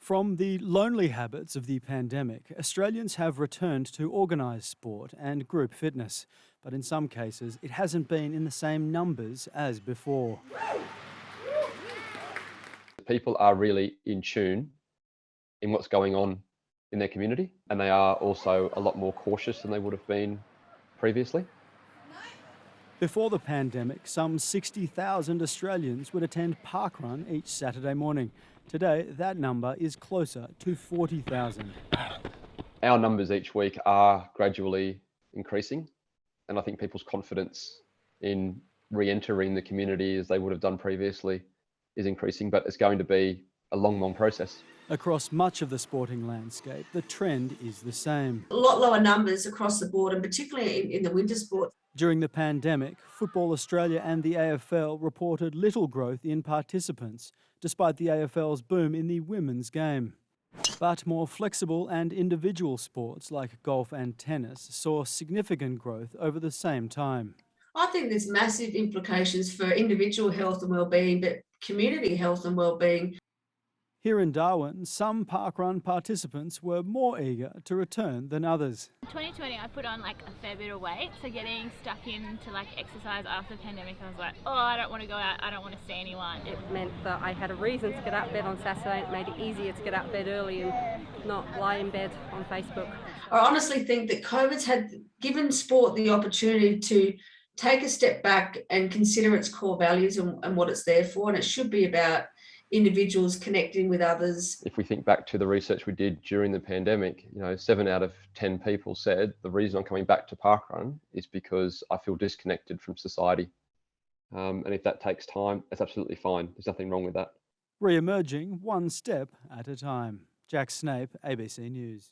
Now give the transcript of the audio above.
From the lonely habits of the pandemic, Australians have returned to organised sport and group fitness, but in some cases it hasn't been in the same numbers as before. People are really in tune in what's going on in their community, and they are also a lot more cautious than they would have been previously. Before the pandemic, some 60,000 Australians would attend parkrun each Saturday morning. Today, that number is closer to 40,000. Our numbers each week are gradually increasing, and I think people's confidence in re-entering the community as they would have done previously is increasing, but it's going to be a long process. Across much of the sporting landscape, the trend is the same. A lot lower numbers across the board, and particularly in the winter sports. During the pandemic, Football Australia and the AFL reported little growth in participants, despite the AFL's boom in the women's game. But more flexible and individual sports like golf and tennis saw significant growth over the same time. I think there's massive implications for individual health and well-being, but community health and well-being. Here in Darwin, some parkrun participants were more eager to return than others. In 2020, I put on like a fair bit of weight, so getting stuck into like exercise after the pandemic, I was like, oh, I don't want to go out, I don't want to see anyone. It meant that I had a reason to get out of bed on Saturday. It made it easier to get out of bed early and not lie in bed on Facebook. I honestly think that COVID's had given sport the opportunity to take a step back and consider its core values and what it's there for, and it should be about individuals connecting with others. If we think back to the research we did during the pandemic, 7 out of 10 people said the reason I'm coming back to parkrun is because I feel disconnected from society. And if that takes time, that's absolutely fine. There's nothing wrong with that. Re-emerging one step at a time. Jack Snape, ABC News.